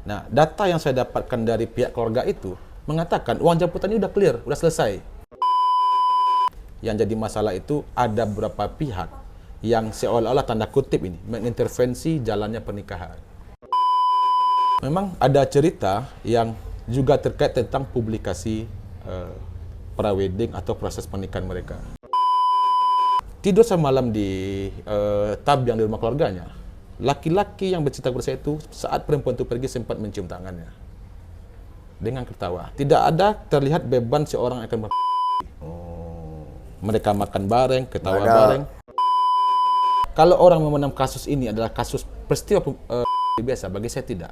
Nah, data yang saya dapatkan dari pihak keluarga itu mengatakan uang jemputan ini udah clear, udah selesai. Yang jadi masalah itu ada beberapa pihak yang seolah-olah tanda kutip ini mengintervensi jalannya pernikahan. Memang ada cerita yang juga terkait tentang publikasi prawedding atau proses pernikahan mereka. Tidur semalam di tab yang di rumah keluarganya, laki-laki yang bercerita kepada saya itu saat perempuan itu pergi sempat mencium tangannya dengan tertawa. Tidak ada terlihat beban seorang akan mereka makan bareng, ketawa bareng. Kalau orang memandang kasus ini adalah kasus peristiwa biasa, bagi saya tidak.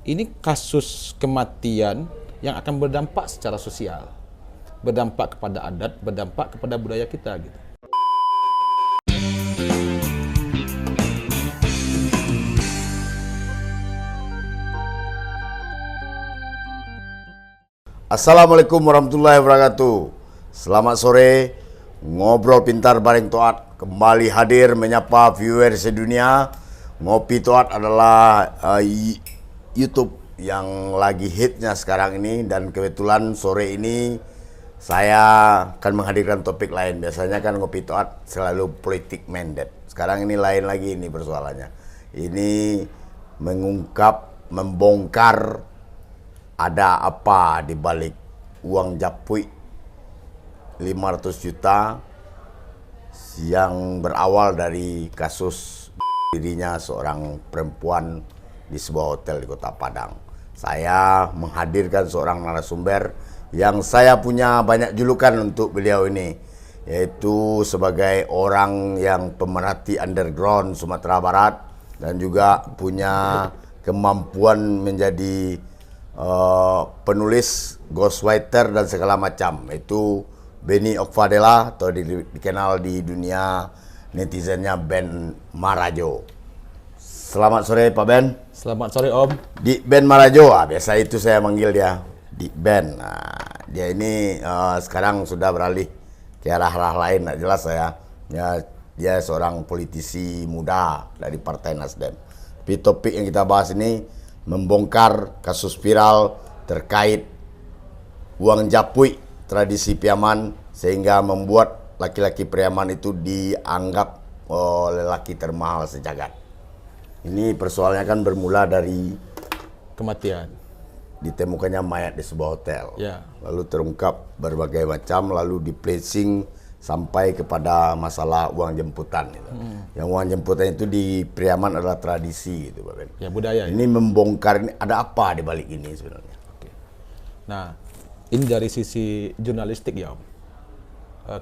Ini kasus kematian yang akan berdampak secara sosial, berdampak kepada adat, berdampak kepada budaya kita gitu. Assalamualaikum warahmatullahi wabarakatuh. Selamat sore, ngobrol pintar bareng Toat kembali hadir menyapa viewers sedunia. Ngopi Toat adalah YouTube yang lagi hitnya sekarang ini, dan kebetulan sore ini saya akan menghadirkan topik lain. Biasanya kan Ngopi Toat selalu politik mandate. Sekarang ini lain lagi ini persoalannya. Ini mengungkap, membongkar ada apa di balik uang japui 500 juta yang berawal dari kasus dirinya seorang perempuan di sebuah hotel di Kota Padang. Saya menghadirkan seorang narasumber yang saya punya banyak julukan untuk beliau ini, yaitu sebagai orang yang pemerhati underground Sumatera Barat dan juga punya kemampuan menjadi penulis, ghostwriter dan segala macam. Itu Benny Okfadela, atau dikenal di dunia netizennya Ben Marajo. Selamat sore Pak Ben. Selamat sore Om. Di Ben Marajo, biasa itu saya manggil dia di Ben. Nah, dia ini sekarang sudah beralih ke arah-arah lain, tidak jelas saya. Ya, dia seorang politisi muda dari Partai Nasdem. Tapi topik yang kita bahas ini membongkar kasus viral terkait uang japui tradisi Piaman, sehingga membuat laki-laki Piaman itu dianggap lelaki termahal sejagat. Ini persoalannya kan bermula dari Kematian. Ditemukannya mayat di sebuah hotel. Ya. Lalu terungkap berbagai macam, lalu di-placing sampai kepada masalah uang jemputan gitu. Yang uang jemputan itu di Priaman adalah tradisi gitu Pak Ben. Ya, budaya. Ini membongkar, ini ada apa di balik ini sebenarnya? Oke. Nah, ini dari sisi jurnalistik ya Om.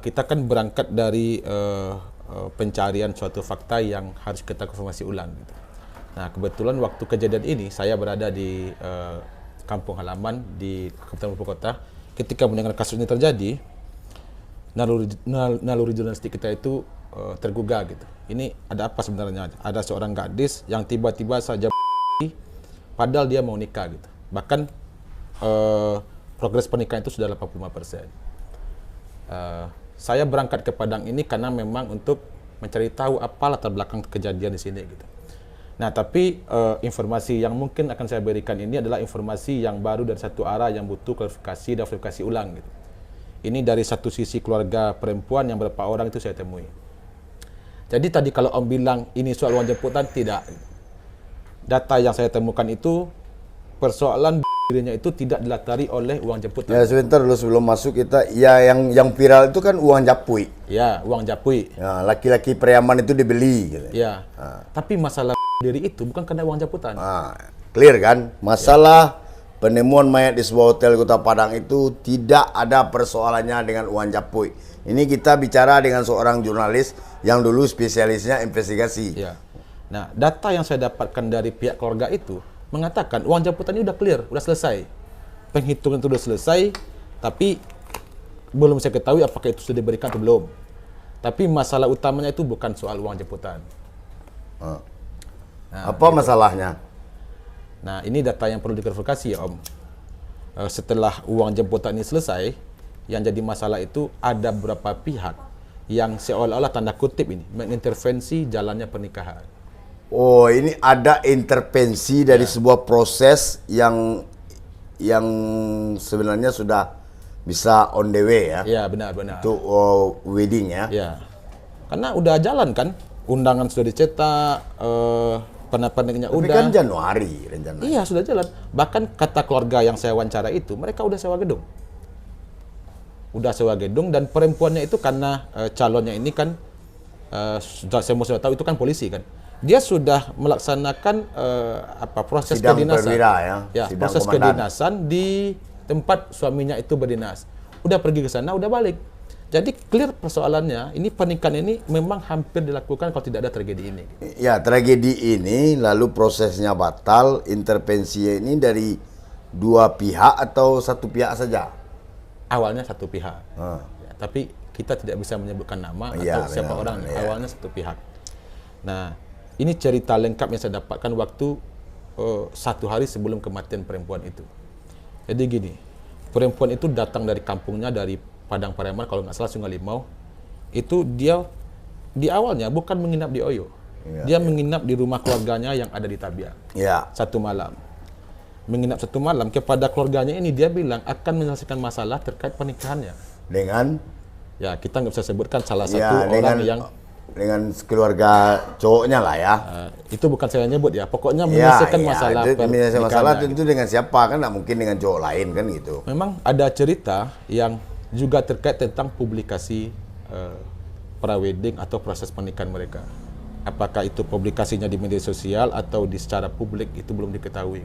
Kita kan berangkat dari pencarian suatu fakta yang harus kita konfirmasi ulang gitu. Nah, kebetulan waktu kejadian ini saya berada di kampung halaman di Kabupaten Kota. Ketika mendengar kasus ini terjadi, naluri jurnalistik kita itu tergugah gitu. Ini ada apa sebenarnya? Ada seorang gadis yang tiba-tiba saja padahal dia mau nikah gitu. Bahkan progres pernikahan itu sudah 85%. Saya berangkat ke Padang ini karena memang untuk mencari tahu apa latar belakang kejadian di sini gitu. Nah, tapi informasi yang mungkin akan saya berikan ini adalah informasi yang baru dari satu arah yang butuh klarifikasi dan verifikasi ulang gitu. Ini dari satu sisi keluarga perempuan yang berapa orang itu saya temui. Jadi tadi kalau Om bilang ini soal uang jemputan, tidak. Data yang saya temukan itu persoalan dirinya itu tidak dilatari oleh uang jemputan. Ya, sebentar dulu sebelum masuk kita, ya yang viral itu kan uang japui. Ya, uang japui. Ya, laki-laki Priaman itu dibeli gitu. Ya. Tapi masalah diri itu bukan karena uang jemputan. Clear kan? Masalah penemuan mayat di sebuah hotel Kota Padang itu tidak ada persoalannya dengan uang japui. Ini kita bicara dengan seorang jurnalis yang dulu spesialisnya investigasi. Ya. Nah, data yang saya dapatkan dari pihak keluarga itu mengatakan uang jemputan ini udah clear, udah selesai. Penghitungan itu udah selesai, tapi belum saya ketahui apakah itu sudah diberikan atau belum. Tapi masalah utamanya itu bukan soal uang jemputan. Nah, apa gitu. masalahnya? Nah, ini data yang perlu diklarifikasi ya Om. Setelah uang jemputan ini selesai, yang jadi masalah itu ada beberapa pihak yang seolah-olah tanda kutip ini mengintervensi jalannya pernikahan. Oh, ini ada intervensi dari sebuah proses yang sebenarnya sudah bisa on the way ya. Ya, benar-benar. Untuk wedding ya. Ya. Karena udah jalan kan, undangan sudah dicetak, pendampingnya Tapi udah. kan Januari rencana. Iya, sudah jalan. Bahkan kata keluarga yang saya wawancara itu, mereka udah sewa gedung. Udah sewa gedung, dan perempuannya itu karena calonnya ini kan sudah tahu itu kan polisi kan. Dia sudah melaksanakan proses Sidang kedinasan. perwira ya. Sidang Proses komandan. kedinasan di tempat suaminya itu berdinas. Udah pergi ke sana, udah balik. Jadi clear persoalannya, ini pernikahan ini memang hampir dilakukan kalau tidak ada tragedi ini. Ya, tragedi ini lalu prosesnya batal, intervensinya ini dari dua pihak atau satu pihak saja? Awalnya satu pihak. Ah. Ya, tapi kita tidak bisa menyebutkan nama Iya, atau siapa benar, orangnya. iya. Awalnya satu pihak. Nah, ini cerita lengkap yang saya dapatkan waktu 1 hari sebelum kematian perempuan itu. Jadi gini, perempuan itu datang dari kampungnya, dari Padang Pariaman, kalau nggak salah Sungai Limau. Itu dia di awalnya bukan menginap di Oyo. Iya, Dia menginap di rumah keluarganya yang ada di Tabia. Ya. 1 malam. Menginap 1 malam, kepada keluarganya ini dia bilang akan menyelesaikan masalah terkait pernikahannya. Dengan Ya, kita nggak bisa sebutkan salah satu ya orang yang dengan keluarga cowoknya lah ya. itu bukan saya nyebut ya. Pokoknya Ya, menyelesaikan ya, masalah itu menyelesaikan masalah pernikahannya. tentu dengan siapa kan, nggak mungkin dengan cowok lain kan gitu. Memang ada cerita yang juga terkait tentang publikasi prawedding atau proses pernikahan mereka. Apakah itu publikasinya di media sosial atau di secara publik, itu belum diketahui.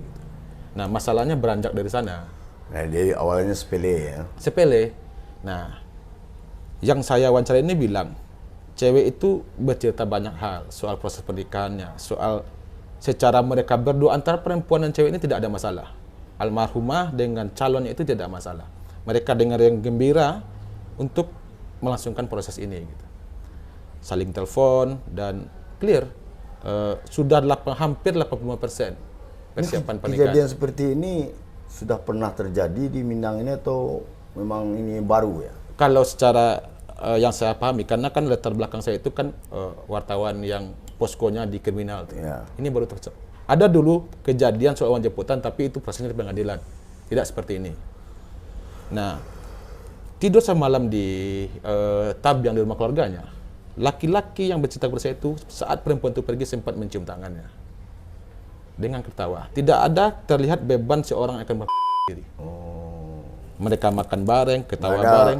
Nah, masalahnya beranjak dari sana. Nah, jadi awalnya sepele ya. Sepele. Nah, yang saya wawancara ini bilang, cewek itu bercerita banyak hal soal proses pernikahannya, soal secara mereka berdua antara perempuan dan cewek ini tidak ada masalah. Almarhumah dengan calonnya itu tidak ada masalah. Mereka dengar yang gembira untuk melangsungkan proses ini. Gitu. Saling telepon dan clear. Sudah hampir 85% persiapan pernikahan. Kejadian seperti ini sudah pernah terjadi di Minang ini atau memang ini baru ya? Kalau secara yang saya pahami, karena kan latar belakang saya itu kan wartawan yang poskonya di kriminal. Ya. Ini baru ada dulu kejadian soal uang jemputan, tapi itu prosesnya di pengadilan. Tidak seperti ini. Nah, tidur semalam di Tabiang di rumah keluarganya. Laki-laki yang bercerita kepada saya itu saat perempuan itu pergi sempat mencium tangannya dengan ketawa. Tidak ada terlihat beban seorang yang akan berdiri. Mereka makan bareng, ketawa Ada bareng.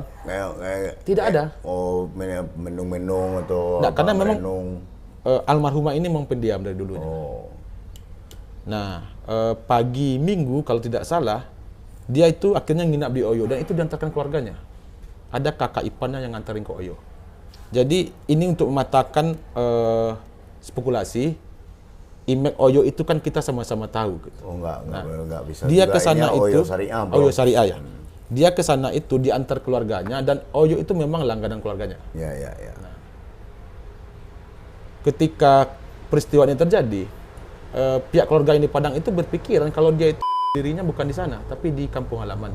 Tidak ada. Oh, menung-menung atau Nggak, karena memang menung. almarhumah ini memang pendiam dari dulunya. Oh. Nah, pagi Minggu kalau tidak salah, dia itu akhirnya nginap di Oyo dan itu diantarkan keluarganya. Ada kakak iparnya yang nganterin ke Oyo. Jadi ini untuk mematahkan spekulasi, image Oyo itu kan kita sama-sama tahu. Gitu. Oh, enggak bisa. Dia juga. ke sana Ini itu Oyo Syariah, bro. Oyo Syariah ya. Dia ke sana itu diantar keluarganya dan Oyo itu memang langganan keluarganya. Ya. Ketika peristiwa ini terjadi, pihak keluarga yang di Padang itu berpikiran kalau dia itu dirinya bukan di sana, tapi di kampung halaman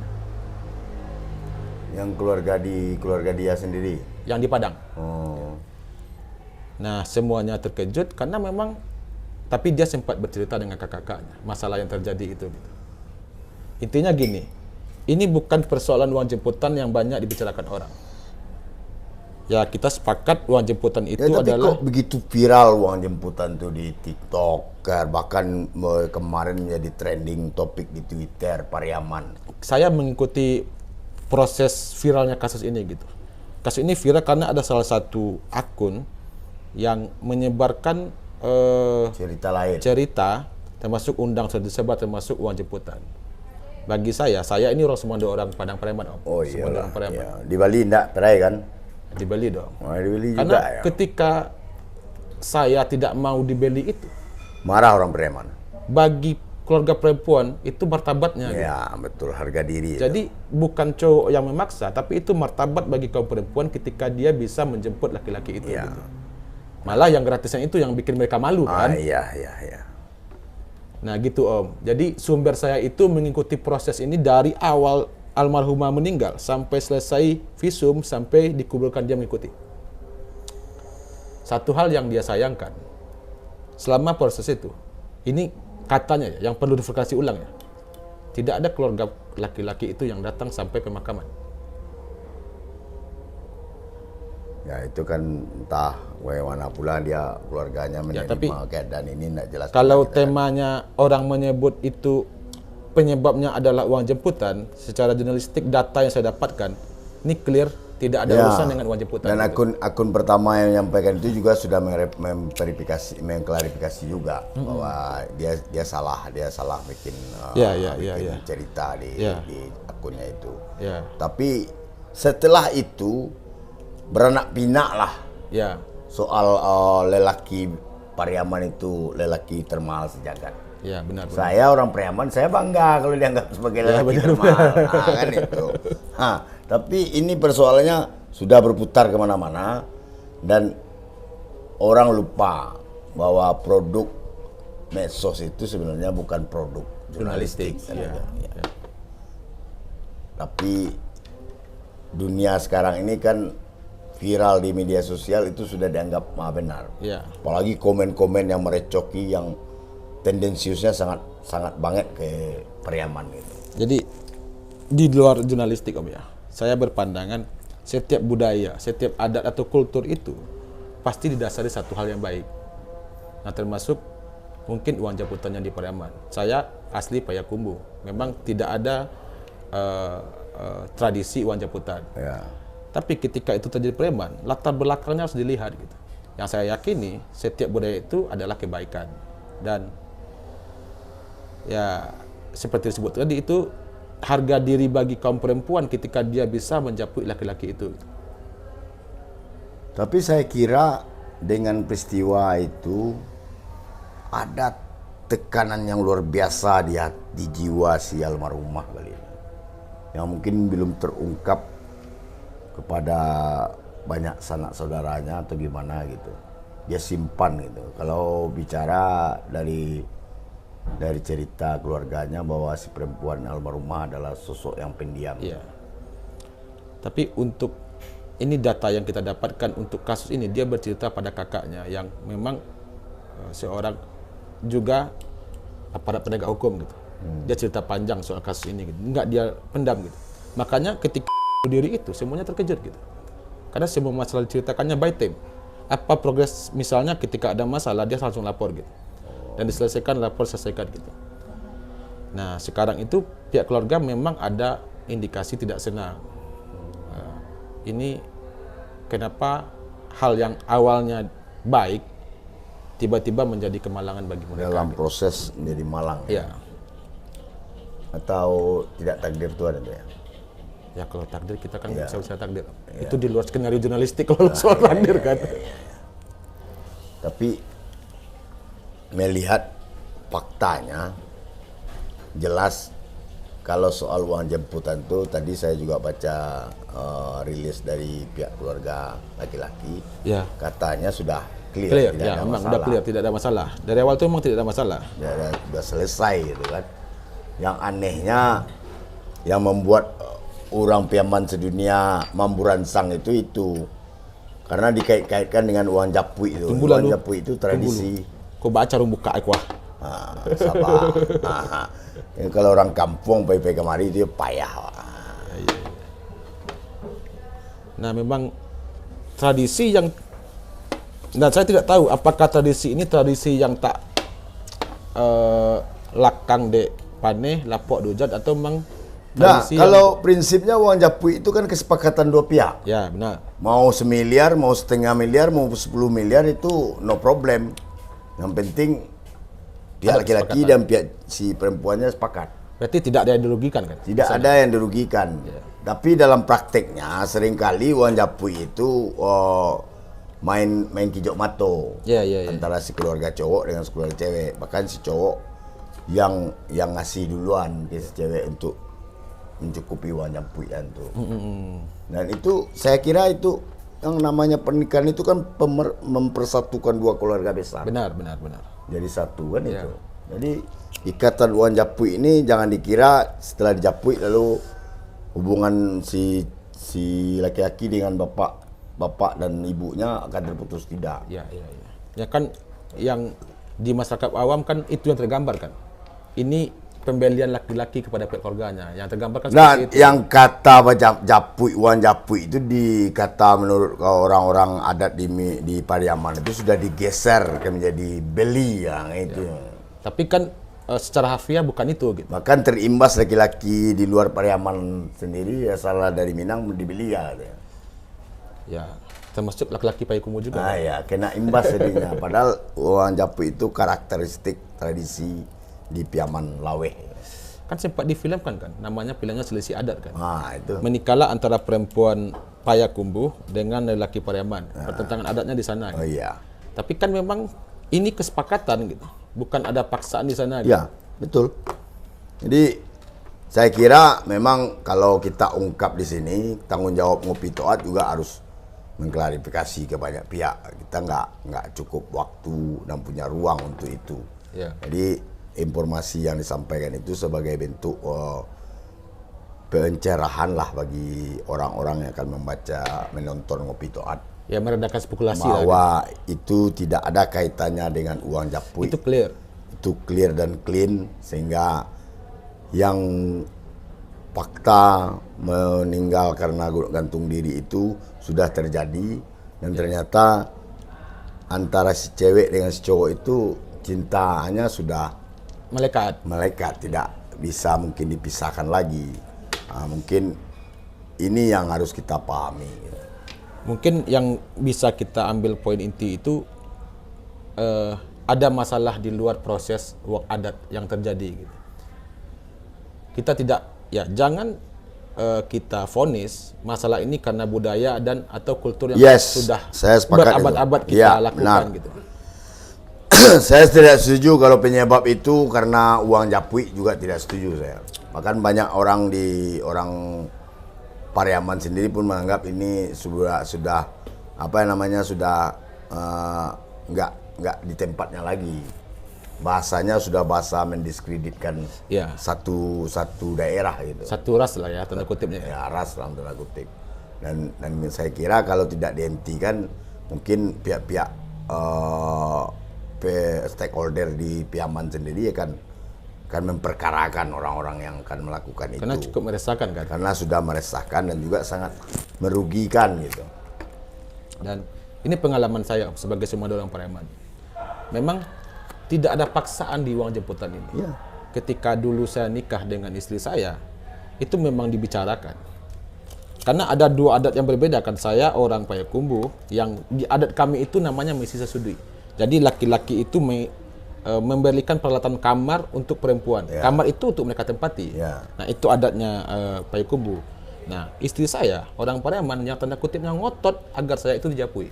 Yang keluarga dia sendiri. yang di Padang. Oh. Nah, semuanya terkejut karena memang, tapi dia sempat bercerita dengan kakak-kakaknya masalah yang terjadi itu. Gitu. Intinya gini, ini bukan persoalan uang jemputan yang banyak dibicarakan orang. Ya, kita sepakat uang jemputan itu Ya, tapi adalah kok begitu viral uang jemputan tuh di TikTok, bahkan kemarin menjadi trending topik di Twitter, Pariaman. saya mengikuti proses viralnya kasus ini gitu. Kasus ini viral karena ada salah satu akun yang menyebarkan Cerita lain. cerita termasuk undang sudah disebar termasuk uang jemputan. Bagi saya ini orang semua orang Padang Pariaman, Om. Oh Semua iya. orang Pariaman. Ya. Di Bali enggak terai kan? Dibeli dong. Oh, di Bali Karena juga ya. ketika saya tidak mau dibeli itu, Marah orang Pariaman. bagi keluarga perempuan itu martabatnya. Gitu. Ya, betul, harga diri. Jadi bukan cowok yang memaksa, tapi itu martabat bagi kaum perempuan ketika dia bisa menjemput laki-laki itu. Ya. Gitu. Malah yang gratisnya itu yang bikin mereka malu kan. Iya. Nah gitu Om. Jadi sumber saya itu mengikuti proses ini dari awal almarhumah meninggal sampai selesai visum sampai dikuburkan, dia mengikuti. Satu hal yang dia sayangkan, selama proses itu, ini katanya ya, yang perlu diverifikasi ulang ya, tidak ada keluarga laki-laki itu yang datang sampai pemakaman. Ya itu kan entah bagaimana pula dia keluarganya menerima tapi keadaan ini tidak jelas. Kalau kita temanya orang menyebut itu penyebabnya adalah uang jemputan, secara jurnalistik data yang saya dapatkan ini clear, tidak ada urusan dengan uang jemputan. Dan akun pertama yang menyampaikan itu juga sudah mengklarifikasi juga bahwa dia salah bikin cerita di akunnya itu. Ya. Tapi setelah itu beranak pinak lah Ya. soal lelaki Pariaman itu lelaki termahal sejagat. Ya, benar. Saya orang Pariaman, saya bangga kalau dianggap sebagai lelaki termahal. Nah, kan itu. Tapi ini persoalannya sudah berputar kemana-mana dan orang lupa bahwa produk medsos itu sebenarnya bukan produk jurnalistik. Ya. Tapi dunia sekarang ini kan viral di media sosial itu sudah dianggap benar. Ya. Apalagi komen-komen yang merecoki, yang tendensiusnya sangat banget ke Pariaman gitu. Jadi di luar jurnalistik Om ya, saya berpandangan setiap budaya, setiap adat atau kultur itu pasti didasari satu hal yang baik. Nah termasuk mungkin uang jemputannya di Pariaman. Saya asli Payakumbuh, memang tidak ada tradisi uang jemputan. Ya. Tapi ketika itu terjadi Pariaman, latar belakangnya harus dilihat gitu. Yang saya yakini setiap budaya itu adalah kebaikan dan ya seperti disebut tadi itu harga diri bagi kaum perempuan ketika dia bisa menjapui laki-laki itu. Tapi saya kira dengan peristiwa itu ada tekanan yang luar biasa di jiwa si almarhumah kali ini, yang mungkin belum terungkap kepada banyak sanak saudaranya atau gimana gitu. Dia simpan gitu. Kalau bicara dari cerita keluarganya bahwa si perempuan almarhumah adalah sosok yang pendiam. Iya. Tapi untuk ini data yang kita dapatkan untuk kasus ini, dia bercerita pada kakaknya yang memang seorang juga aparat penegak hukum gitu. Dia cerita panjang soal kasus ini gitu. Enggak dia pendam gitu. Makanya ketika diri itu semuanya terkejut gitu. Karena semua masalah diceritakannya by time. Apa progres misalnya ketika ada masalah dia langsung lapor gitu. Dan diselesaikan, lapor selesaikan gitu. Nah sekarang itu pihak keluarga memang ada indikasi tidak senang. Ini kenapa hal yang awalnya baik tiba-tiba menjadi kemalangan bagi mereka Dalam gitu. proses menjadi malang. Ya. Atau tidak takdir Tuhan itu ya. Ya kalau takdir kita kan nggak bisa takdir. Itu di luar skenario jurnalistik kalau soal takdir kan. Tapi melihat faktanya jelas kalau soal uang jemputan itu tadi saya juga baca rilis dari pihak keluarga laki-laki. Ya. Katanya sudah clear, tidak Ya, ada memang masalah. udah clear, tidak ada masalah. Dari awal itu memang tidak ada masalah. Sudah selesai gitu kan. Yang anehnya yang membuat orang Pariaman sedunia memburansang itu karena dikait-kaitkan dengan uang japui itu. Tunggulah Uang lu. japui itu tradisi. Kau baca rumbuka aku. Sabar. Ya, kalau orang kampung pergi kemari dia payah. Nah, memang tradisi yang dan saya tidak tahu apakah tradisi ini tradisi yang tak lakang dek paneh lapok dujat atau memang Nah, tradisi kalau prinsipnya uang japui itu kan kesepakatan dua pihak. ya benar. Mau 1 miliar, mau 1,5 miliar, mau 10 miliar itu no problem. Yang penting pihak Ada laki-laki kesepakatan. dan pihak si perempuannya sepakat. Berarti tidak ada yang dirugikan kan? Tidak ada yang dirugikan. Tapi dalam prakteknya seringkali uang japui itu main kijok mato Ya. antara si keluarga cowok dengan si keluarga cewek. Bahkan si cowok yang ngasih duluan ke si cewek untuk mencukupi uang jampuian tuh. Dan itu saya kira itu yang namanya pernikahan itu kan mempersatukan dua keluarga besar. Benar. Jadi satu kan Ya. itu. Jadi ikatan uang japui ini jangan dikira setelah dijapui lalu hubungan si laki-laki dengan bapak dan ibunya akan terputus, tidak. Ya kan yang di masyarakat awam kan itu yang tergambar kan. Ini pembelian laki-laki kepada pihak keluarganya yang tergambar kan Nah, seperti itu. yang kata japui, uang japui itu dikata menurut orang-orang adat di Pariaman itu sudah digeser ke menjadi beli yang itu. Tapi kan secara harfiah bukan itu gitu. Bahkan terimbas laki-laki di luar Pariaman sendiri asal dari Minang dibeli ya. Ya, termasuk laki-laki Payakumbuh juga. Ah ya, kena imbas jadinya. Padahal uang japui itu karakteristik tradisi di Piaman Laweh. Kan sempat difilmkan kan, namanya filmnya Selisih Adat kan. Ah itu. Menikahlah antara perempuan Payakumbuh dengan lelaki Pariaman. Pertentangan adatnya di sana. Oh Gitu. iya. Tapi kan memang ini kesepakatan gitu. Bukan ada paksaan di sana. Gitu. Ya, betul. Jadi saya kira memang kalau kita ungkap di sini tanggung jawab Ngopi Toat juga harus mengklarifikasi ke banyak pihak. Kita nggak cukup waktu dan punya ruang untuk itu. Ya. Jadi informasi yang disampaikan itu sebagai bentuk pencerahan lah bagi orang-orang yang akan membaca, menonton Ngopi Toat. Ya meredakan spekulasi lah. Bahwa itu tidak ada kaitannya dengan uang japui. Itu clear. Itu clear dan clean sehingga yang fakta meninggal karena gantung diri itu sudah terjadi dan ternyata antara si cewek dengan si cowok itu cintanya sudah Melekat. tidak bisa mungkin dipisahkan lagi. Mungkin ini yang harus kita pahami. Mungkin yang bisa kita ambil poin inti itu ada masalah di luar proses wak adat yang terjadi gitu. Kita tidak jangan kita vonis masalah ini karena budaya dan atau kultur yang sudah saya sepakat berabad-abad itu. kita Ya, lakukan benar. gitu. Saya tidak setuju kalau penyebab itu karena uang japui, juga tidak setuju saya. Bahkan banyak orang Pariaman sendiri pun menganggap ini sudah apa namanya sudah nggak di tempatnya lagi. Bahasanya sudah bahasa mendiskreditkan Ya. satu daerah gitu. Satu ras lah ya tanda kutipnya. Ya, ras dalam tanda kutip. Dan saya kira kalau tidak dihentikan mungkin pihak-pihak stakeholder di Piaman sendiri akan memperkarakan orang-orang yang akan melakukan itu. Karena cukup meresahkan kan. Karena sudah meresahkan dan juga sangat merugikan gitu. Dan ini pengalaman saya sebagai Sumada orang Pariaman. Memang tidak ada paksaan di uang jemputan ini. Ya. Ketika dulu saya nikah dengan istri saya, itu memang dibicarakan. Karena ada dua adat yang berbeda kan. Saya orang Payakumbuh, yang di adat kami itu namanya misi sesudui. Jadi laki-laki itu memberikan peralatan kamar untuk perempuan. Ya. Kamar itu untuk mereka tempati. Ya. Nah itu adatnya Payakumbuh. Nah istri saya orang Pariaman yang tanda kutipnya ngotot agar saya itu dijapui.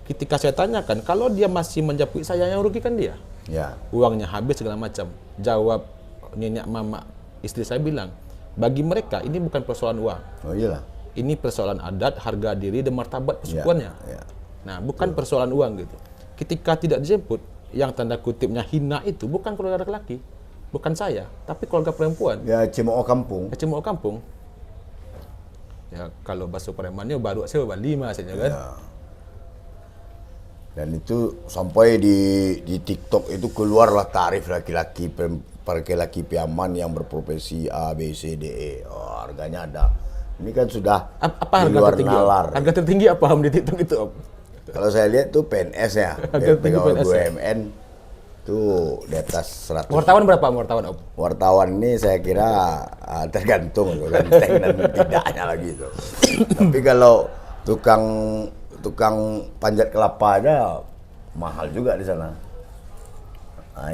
Ketika saya tanyakan, kalau dia masih menjapui saya, yang rugikan dia. Ya. Uangnya habis segala macam. Jawab nenek mama istri saya bilang, bagi mereka ini bukan persoalan uang. Oh iyalah. Ini persoalan adat, harga diri, dan martabat kesukuannya. Ya. Nah, bukan persoalan uang gitu. Ketika tidak dijemput, yang tanda kutipnya hina itu bukan keluarga laki-laki, bukan saya, tapi keluarga perempuan. Ya cemooh kampung. Cemooh kampung. Ya kalau bahasa Pariamannya baru saya 5 saja kan. Ya. Dan itu sampai di TikTok itu keluarlah tarif laki-laki Piaman yang berprofesi A, B, C, D, E. Oh, harganya ada. Ini kan sudah Apa di harga luar tertinggi? nalar. Harga tertinggi apa Om di TikTok itu Om? Kalau saya lihat tuh PNS ya, Harga tinggi pegawai PNS ya? BUMN tuh di atas 100. Wartawan berapa Wartawan Om? Wartawan ini saya kira tergantung loh, ganteng dan tidaknya lagi itu. Tapi kalau tukang panjat kelapa aja mahal juga di sana. Nah,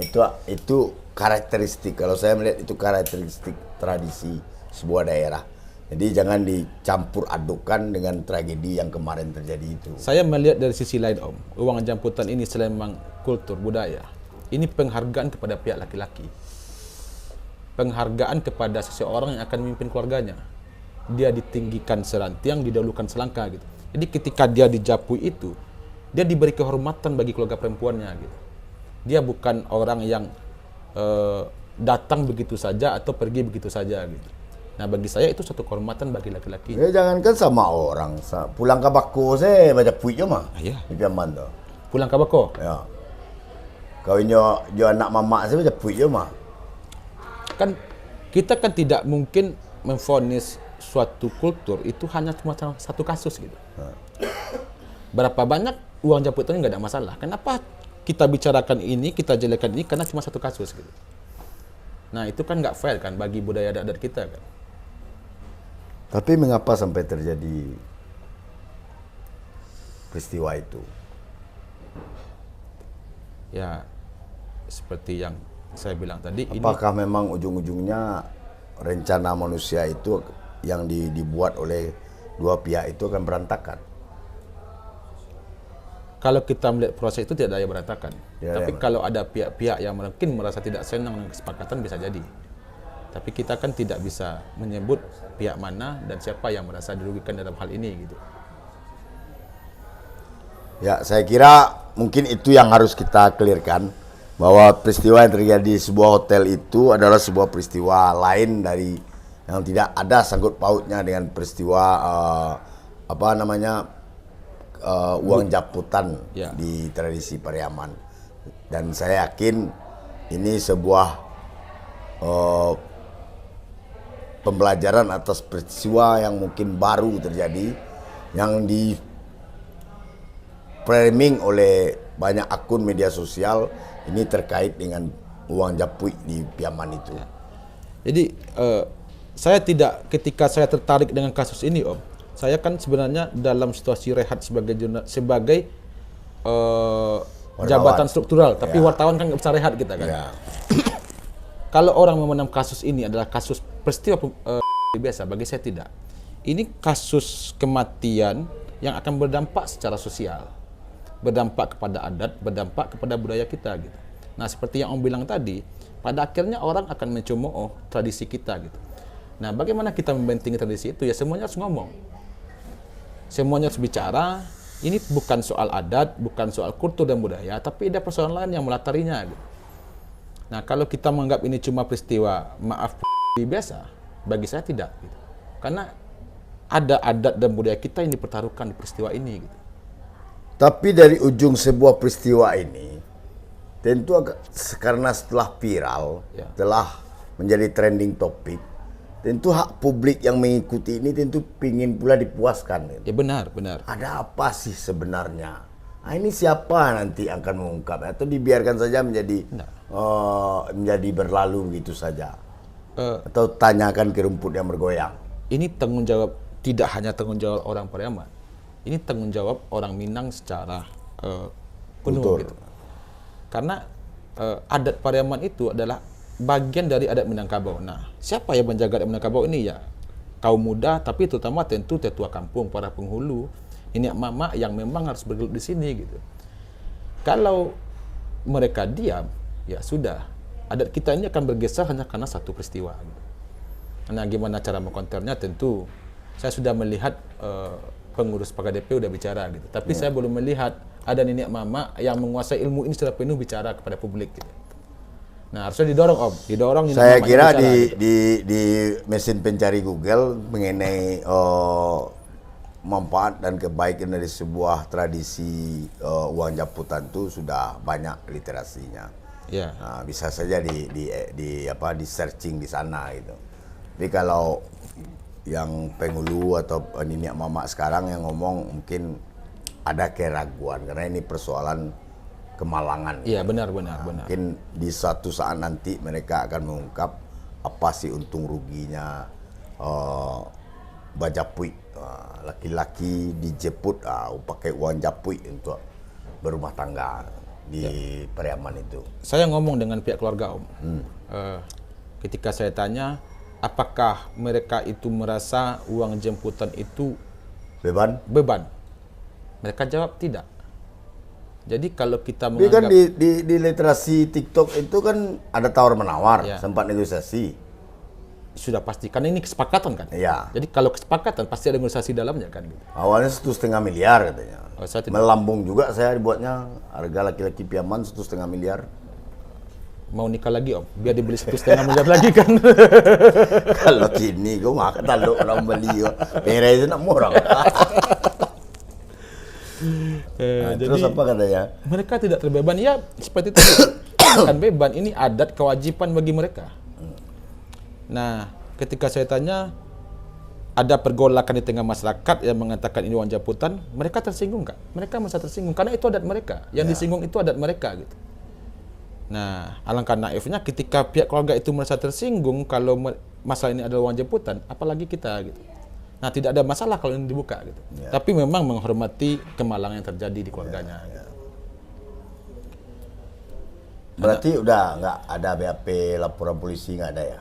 itu karakteristik, kalau saya melihat itu karakteristik tradisi sebuah daerah. Jadi jangan dicampur adukan dengan tragedi yang kemarin terjadi itu. Saya melihat dari sisi lain Om, uang jemputan ini selain memang kultur budaya, ini penghargaan kepada pihak laki-laki. Penghargaan kepada seseorang yang akan memimpin keluarganya. Dia ditinggikan serantiang, didahulukan selangkah gitu. Jadi ketika dia dijapui itu, dia diberi kehormatan bagi keluarga perempuannya gitu. Dia bukan orang yang datang begitu saja atau pergi begitu saja gitu. Nah bagi saya itu suatu kehormatan bagi laki-laki. Ya jangankan sama orang, pulang ke Bako saya baca puisi mah. Iya. Di Piaman tuh. Pulang ke Bako, Ya. Kau nyo anak mamak saya Japui je mah. Kan kita kan tidak mungkin memvonis suatu kultur itu hanya cuma satu kasus gitu. Berapa banyak uang jemputan nggak ada masalah. Kenapa kita bicarakan ini, kita jelekan ini karena cuma satu kasus gitu. Nah itu kan nggak fair kan bagi budaya adat kita kan. Tapi mengapa sampai terjadi peristiwa itu? Ya seperti yang saya bilang tadi, Apakah memang ujung-ujungnya rencana manusia itu yang dibuat oleh dua pihak itu akan berantakan? kalau kita melihat proses itu tidak ada yang berantakan. Ya, Tapi ya, kalau ada pihak-pihak yang mungkin merasa tidak senang dengan kesepakatan bisa jadi. Tapi kita kan tidak bisa menyebut pihak mana dan siapa yang merasa dirugikan dalam hal ini gitu. Ya, saya kira mungkin itu yang harus kita clearkan, bahwa peristiwa yang terjadi di sebuah hotel itu adalah sebuah peristiwa lain dari yang tidak ada sangkut pautnya dengan peristiwa uang japutan Ya. di tradisi Pariaman. Dan saya yakin ini sebuah pembelajaran atas peristiwa yang mungkin baru terjadi, yang di framing oleh banyak akun media sosial ini terkait dengan uang japui di Piaman itu. Jadi saya tidak, ketika saya tertarik dengan kasus ini Om, saya kan sebenarnya dalam situasi rehat sebagai jabatan struktural, tapi Ya. wartawan kan nggak bisa rehat kita kan. Ya. Kalau orang memandang kasus ini adalah kasus peristiwa biasa, bagi saya tidak. Ini kasus kematian yang akan berdampak secara sosial, berdampak kepada adat, berdampak kepada budaya kita gitu. Nah seperti yang Om bilang tadi, pada akhirnya orang akan mencemooh tradisi kita gitu. Nah bagaimana kita membentengi tradisi itu? Ya semuanya harus ngomong, semuanya harus bicara. Ini bukan soal adat, bukan soal kultur dan budaya, tapi ada persoalan lain yang melatarinya gitu. Nah kalau kita menganggap ini cuma peristiwa maaf biasa, bagi saya tidak gitu. Karena ada adat dan budaya kita yang dipertaruhkan di peristiwa ini gitu. Tapi dari ujung sebuah peristiwa ini, tentu karena setelah viral, Ya. telah menjadi trending topik, tentu hak publik yang mengikuti ini tentu ingin pula dipuaskan. Gitu. Ya benar. Ada apa sih sebenarnya? Nah, ini siapa nanti akan mengungkap atau dibiarkan saja menjadi menjadi berlalu begitu saja? Atau tanyakan ke rumput yang bergoyang? Ini tanggung jawab, tidak hanya tanggung jawab orang Pariaman. Ini tanggung jawab orang Minang secara penuh Kultur. gitu. Karena adat Pariaman itu adalah bagian dari adat Minangkabau. Nah, siapa yang menjaga adat Minangkabau ini ya? Kaum muda, tapi terutama tentu tetua kampung, para penghulu, ini mama yang memang harus bergelut di sini gitu. Kalau mereka diam, ya sudah, adat kita ini akan bergeser hanya karena satu peristiwa. Gitu. Nah, gimana cara mengkonternya? Tentu saya sudah melihat pengurus PKDP udah bicara gitu. Tapi saya belum melihat ada nenek mama yang menguasai ilmu ini secara penuh bicara kepada publik gitu. Nah, harusnya didorong Om, didorong nenek Saya mamanya kira bicara, gitu. di mesin pencari Google mengenai manfaat dan kebaikan dari sebuah tradisi uang japutan itu sudah banyak literasinya. Ya. Nah, bisa saja di searching di sana gitu. Tapi kalau yang penghulu atau nenek mama sekarang yang ngomong mungkin ada keraguan karena ini persoalan kemalangan. Iya, benar. Mungkin di suatu saat nanti mereka akan mengungkap apa sih untung ruginya bajapui, laki-laki dijemput pakai uang japui untuk berumah tangga di Pariaman itu. Saya ngomong dengan pihak keluarga Om. Ketika saya tanya, apakah mereka itu merasa uang jemputan itu beban? Mereka jawab tidak. Jadi kalau kita Tapi kan menganggap di literasi TikTok itu kan ada tawar-menawar, Ya. sempat negosiasi. sudah pasti, karena ini kesepakatan kan. Iya. Jadi kalau kesepakatan pasti ada negosiasi dalamnya kan. Gitu. Awalnya 1,5 miliar katanya. Oh, saya tidak Melambung juga saya dibuatnya harga laki-laki Piaman 1,5 miliar. mau nikah lagi Om, biar dibeli 1,5 miliar lagi kan. Kalau kini gue makan taluk orang beli, beres nak murah. Terus apa katanya? Mereka tidak terbeban. Ya seperti itu. Bukan beban, ini adat kewajiban bagi mereka. Nah, ketika saya tanya, ada pergolakan di tengah masyarakat yang mengatakan ini uang jemputan, mereka tersinggung nggak? Mereka merasa tersinggung karena itu adat mereka. Yang disinggung itu adat mereka gitu. Nah, alangkah naifnya ketika pihak keluarga itu merasa tersinggung kalau masalah ini adalah uang jemputan, apalagi kita gitu. Nah, tidak ada masalah kalau ini dibuka gitu. Tapi memang menghormati kemalangan yang terjadi di keluarganya. Gitu. Berarti udah nggak ada BAP, laporan polisi nggak ada ya?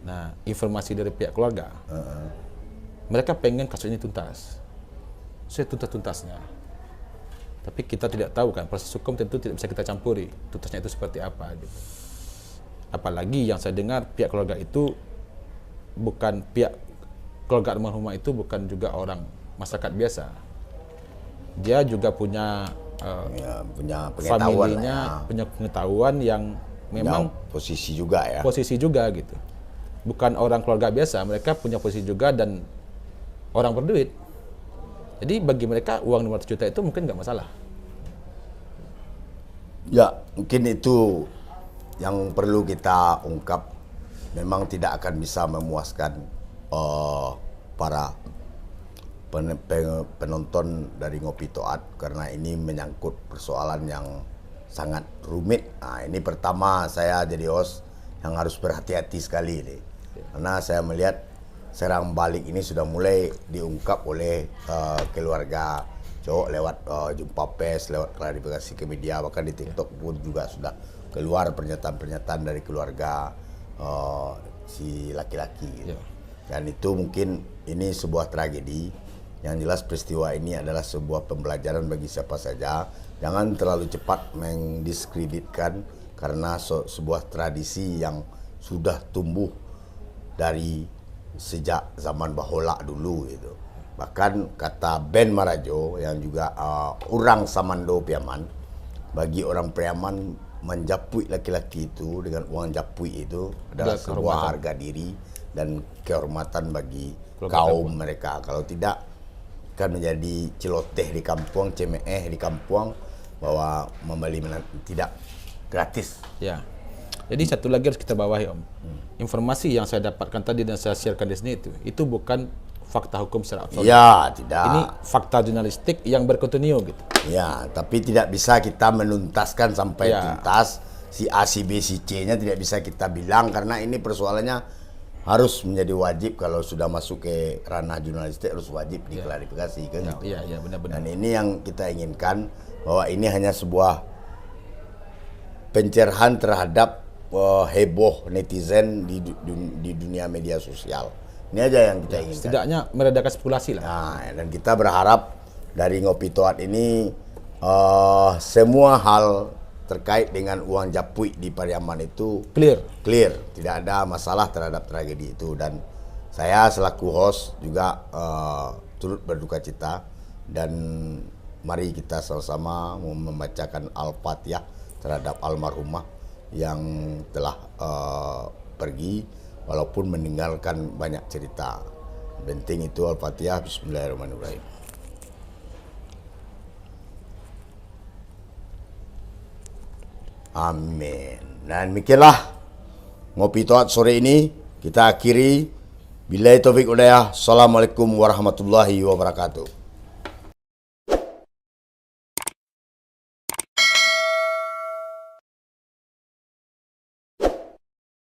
Nah, informasi dari pihak keluarga, mereka pengen kasus ini tuntas, setuntas-tuntasnya. Tapi kita tidak tahu kan, proses hukum tentu tidak bisa kita campuri, tuntasnya itu seperti apa. Gitu. Apalagi yang saya dengar pihak keluarga itu bukan pihak keluarga almarhumah itu bukan juga orang masyarakat biasa. Dia juga punya punya pengetahuan familinya, punya pengetahuan yang memang posisi juga ya. Posisi juga gitu. Bukan orang keluarga biasa, mereka punya posisi juga dan orang berduit. Jadi bagi mereka uang 500 juta itu mungkin nggak masalah. Ya, mungkin itu yang perlu kita ungkap. Memang tidak akan bisa memuaskan para penonton dari Ngopi Toat karena ini menyangkut persoalan yang sangat rumit. Nah, ini pertama saya jadi host yang harus berhati-hati sekali nih. Karena saya melihat serang balik ini sudah mulai diungkap oleh keluarga cowok lewat jumpa pers, lewat klarifikasi ke media, bahkan di TikTok pun juga sudah keluar pernyataan-pernyataan dari keluarga si laki-laki gitu. Dan itu mungkin ini sebuah tragedi. Yang jelas peristiwa ini adalah sebuah pembelajaran bagi siapa saja. Jangan terlalu cepat mendiskreditkan karena sebuah tradisi yang sudah tumbuh dari sejak zaman Bahola dulu gitu. Bahkan kata Ben Marajo yang juga orang Samando Piaman, bagi orang Piaman menjapui laki-laki itu dengan uang japui itu adalah sebuah harga diri dan kehormatan bagi kaum mereka. Kalau tidak kan menjadi celoteh di kampung, cemeh di kampung bahwa membeli tidak gratis. Ya. Jadi satu lagi harus kita bawahi Om. Informasi yang saya dapatkan tadi dan saya sharekan di sini itu bukan fakta hukum secara absolut. Ya, tidak. Ini fakta jurnalistik yang berkontinu gitu. Ya, tapi tidak bisa kita menuntaskan sampai tuntas. Si A, si B, si C-nya tidak bisa kita bilang karena ini persoalannya harus menjadi wajib kalau sudah masuk ke ranah jurnalistik harus wajib diklarifikasi kan gitu. Iya, benar-benar. Dan ini yang kita inginkan bahwa ini hanya sebuah pencerahan terhadap heboh netizen di dunia media sosial. Ini aja yang kita inginkan. Setidaknya meredakan spekulasi lah. Nah, dan kita berharap dari Ngopi Toat ini semua hal terkait dengan uang japui di Pariaman itu clear, tidak ada masalah terhadap tragedi itu. Dan saya selaku host juga turut berduka cita dan mari kita sama-sama membacakan Al-Fatihah terhadap almarhumah yang telah pergi walaupun meninggalkan banyak cerita. Penting itu Al-Fatihah. Bismillahirrahmanirrahim. Amin. Dan demikianlah Ngopi Toat sore ini kita akhiri. Billahi taufik hidayah. Assalamualaikum warahmatullahi wabarakatuh.